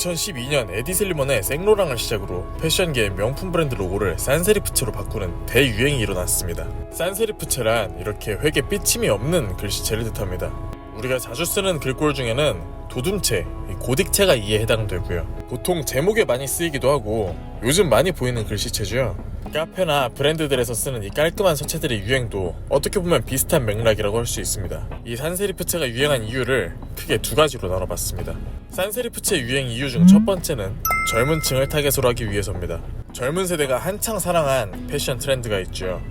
2012년 에디 슬리먼의 생로랑을 시작으로 패션계의 명품 브랜드 로고를 산세리프체로 바꾸는 대유행이 일어났습니다. 산세리프체란 이렇게 획에 삐침이 없는 글씨체를 뜻합니다. 우리가 자주 쓰는 글꼴 중에는 도둠체, 고딕체가 이에 해당되고요. 보통 제목에 많이 쓰이기도 하고 요즘 많이 보이는 글씨체죠. 카페나 브랜드들에서 쓰는 이 깔끔한 서체들의 유행도 어떻게 보면 비슷한 맥락이라고 할 수 있습니다. 이 산세리프체가 유행한 이유를 크게 두 가지로 나눠봤습니다. 산세리프체 유행 이유 중 첫 번째는 젊은 층을 타겟으로 하기 위해서입니다. 젊은 세대가 한창 사랑한 패션 트렌드가 있죠.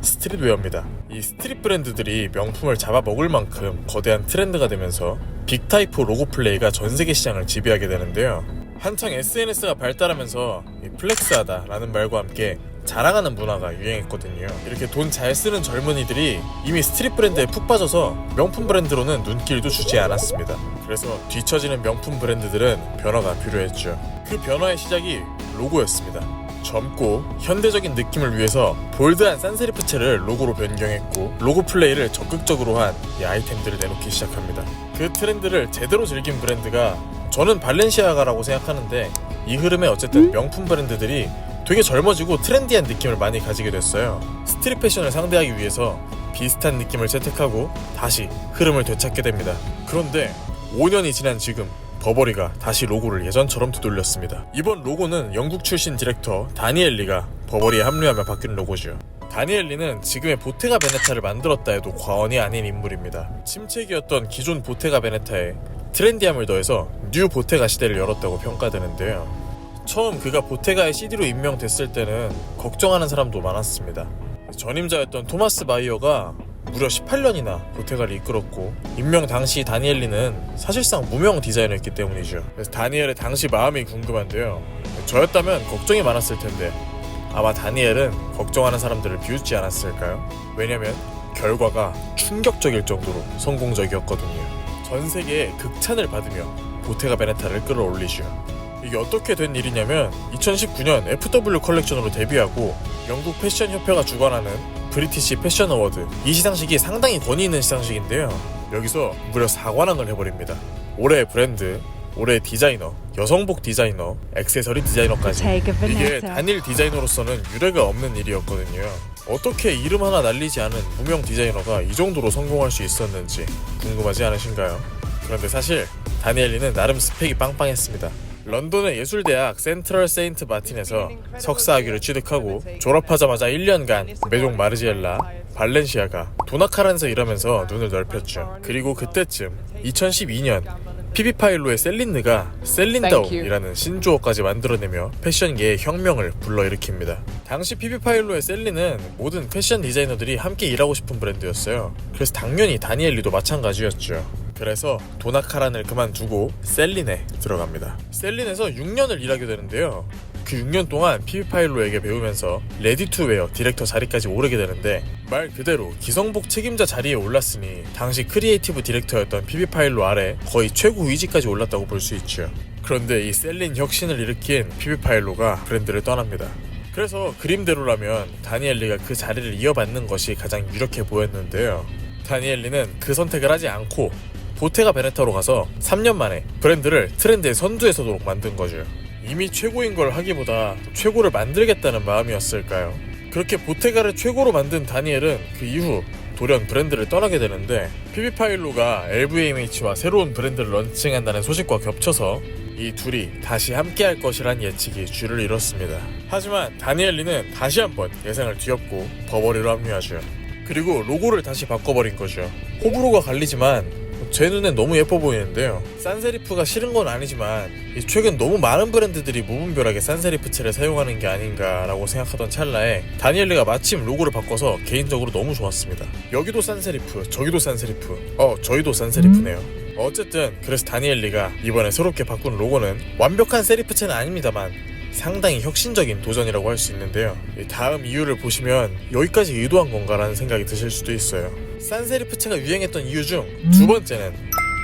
스트릿웨어입니다. 이 스트릿 브랜드들이 명품을 잡아먹을 만큼 거대한 트렌드가 되면서 빅타이프 로고 플레이가 전세계 시장을 지배하게 되는데요. 한창 SNS가 발달하면서 플렉스하다 라는 말과 함께 자랑하는 문화가 유행했거든요. 이렇게 돈 잘 쓰는 젊은이들이 이미 스트릿 브랜드에 푹 빠져서 명품 브랜드로는 눈길도 주지 않았습니다. 그래서 뒤처지는 명품 브랜드들은 변화가 필요했죠. 그 변화의 시작이 로고였습니다. 젊고 현대적인 느낌을 위해서 볼드한 산세리프체를 로고로 변경했고 로고 플레이를 적극적으로 한 이 아이템들을 내놓기 시작합니다. 그 트렌드를 제대로 즐긴 브랜드가 저는 발렌시아가라고 생각하는데 이 흐름에 어쨌든 명품 브랜드들이 되게 젊어지고 트렌디한 느낌을 많이 가지게 됐어요. 스트릿 패션을 상대하기 위해서 비슷한 느낌을 채택하고 다시 흐름을 되찾게 됩니다. 그런데 5년이 지난 지금 버버리가 다시 로고를 예전처럼 되돌렸습니다. 이번 로고는 영국 출신 디렉터 다니엘 리가 버버리에 합류하며 바뀐 로고죠. 다니엘 리는 지금의 보테가 베네타를 만들었다 해도 과언이 아닌 인물입니다. 침체기였던 기존 보테가 베네타에 트렌디함을 더해서 뉴 보테가 시대를 열었다고 평가되는데요. 처음 그가 보테가의 CD로 임명됐을 때는 걱정하는 사람도 많았습니다. 전임자였던 토마스 바이어가 무려 18년이나 보테가를 이끌었고 임명 당시 다니엘리는 사실상 무명 디자이너였기 때문이죠. 그래서 다니엘의 당시 마음이 궁금한데요. 저였다면 걱정이 많았을 텐데 아마 다니엘은 걱정하는 사람들을 비웃지 않았을까요? 왜냐면 결과가 충격적일 정도로 성공적이었거든요. 전 세계에 극찬을 받으며 보테가 베네타를 끌어올리죠. 이게 어떻게 된 일이냐면 2019년 FW 컬렉션으로 데뷔하고 영국 패션 협회가 주관하는 브리티시 패션 어워드, 이 시상식이 상당히 권위 있는 시상식인데요. 여기서 무려 4관왕을 해버립니다. 올해의 브랜드, 올해의 디자이너, 여성복 디자이너, 액세서리 디자이너까지. 이게 단일 디자이너로서는 유례가 없는 일이었거든요. 어떻게 이름 하나 날리지 않은 무명 디자이너가 이 정도로 성공할 수 있었는지 궁금하지 않으신가요? 그런데 사실 다니엘리는 나름 스펙이 빵빵했습니다. 런던의 예술대학 센트럴 세인트 마틴에서 석사학위를 취득하고 졸업하자마자 1년간 메종 마르지엘라, 발렌시아가, 도나카란에서 일하면서 눈을 넓혔죠. 그리고 그때쯤 2012년 피비파일로의 셀린느가 셀린다움이라는 신조어까지 만들어내며 패션계의 혁명을 불러일으킵니다. 당시 피비파일로의 셀린은 모든 패션 디자이너들이 함께 일하고 싶은 브랜드였어요. 그래서 당연히 다니엘리도 마찬가지였죠. 그래서 도나카란을 그만두고 셀린에 들어갑니다. 셀린에서 6년을 일하게 되는데요. 그 6년 동안 피비파일로에게 배우면서 레디투웨어 디렉터 자리까지 오르게 되는데 말 그대로 기성복 책임자 자리에 올랐으니 당시 크리에이티브 디렉터였던 피비파일로 아래 거의 최고 위직까지 올랐다고 볼 수 있죠. 그런데 이 셀린 혁신을 일으킨 피비파일로가 브랜드를 떠납니다. 그래서 그림대로라면 다니엘리가 그 자리를 이어받는 것이 가장 유력해 보였는데요. 다니엘리는 그 선택을 하지 않고 보테가 베네타로 가서 3년 만에 브랜드를 트렌드의 선두에 서도록 만든 거죠. 이미 최고인 걸 하기보다 최고를 만들겠다는 마음이었을까요? 그렇게 보테가를 최고로 만든 다니엘은 그 이후 돌연 브랜드를 떠나게 되는데 피비파일로가 LVMH와 새로운 브랜드를 런칭한다는 소식과 겹쳐서 이 둘이 다시 함께할 것이란 예측이 주를 이뤘습니다. 하지만 다니엘리는 다시 한번 예상을 뒤엎고 버버리로 합류하죠. 그리고 로고를 다시 바꿔버린 거죠. 호불호가 갈리지만 제 눈엔 너무 예뻐 보이는데요. 산세리프가 싫은 건 아니지만 최근 너무 많은 브랜드들이 무분별하게 산세리프체를 사용하는 게 아닌가라고 생각하던 찰나에 다니엘리가 마침 로고를 바꿔서 개인적으로 너무 좋았습니다. 여기도 산세리프, 저기도 산세리프, 저희도 산세리프네요. 어쨌든 그래서 다니엘리가 이번에 새롭게 바꾼 로고는 완벽한 세리프체는 아닙니다만 상당히 혁신적인 도전이라고 할 수 있는데요. 다음 이유를 보시면 여기까지 의도한 건가라는 생각이 드실 수도 있어요. 산세리프체가 유행했던 이유 중 두 번째는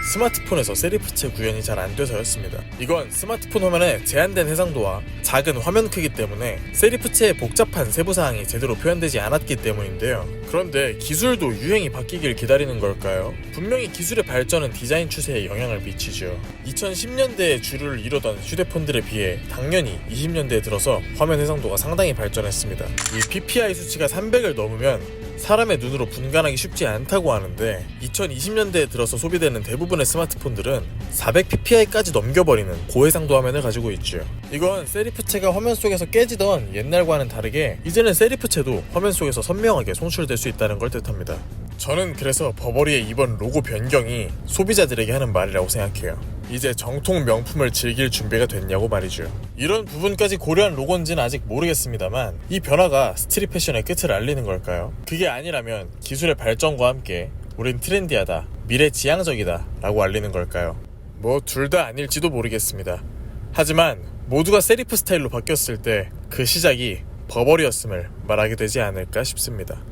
스마트폰에서 세리프체 구현이 잘 안 돼서였습니다. 이건 스마트폰 화면의 제한된 해상도와 작은 화면 크기 때문에 세리프체의 복잡한 세부사항이 제대로 표현되지 않았기 때문인데요. 그런데 기술도 유행이 바뀌길 기다리는 걸까요? 분명히 기술의 발전은 디자인 추세에 영향을 미치죠. 2010년대에 주를 이루던 휴대폰들에 비해 당연히 20년대에 들어서 화면 해상도가 상당히 발전했습니다. 이 PPI 수치가 300을 넘으면 사람의 눈으로 분간하기 쉽지 않다고 하는데 2020년대에 들어서 소비되는 대부분의 스마트폰들은 400ppi까지 넘겨버리는 고해상도 화면을 가지고 있죠. 이건 세리프체가 화면 속에서 깨지던 옛날과는 다르게 이제는 세리프체도 화면 속에서 선명하게 송출될 수 있다는 걸 뜻합니다. 저는 그래서 버버리의 이번 로고 변경이 소비자들에게 하는 말이라고 생각해요. 이제 정통 명품을 즐길 준비가 됐냐고 말이죠. 이런 부분까지 고려한 로고인지는 아직 모르겠습니다만 이 변화가 스트릿 패션의 끝을 알리는 걸까요? 그게 아니라면 기술의 발전과 함께 우린 트렌디하다, 미래지향적이다 라고 알리는 걸까요? 뭐 둘 다 아닐지도 모르겠습니다. 하지만 모두가 세리프 스타일로 바뀌었을 때 그 시작이 버버리였음을 말하게 되지 않을까 싶습니다.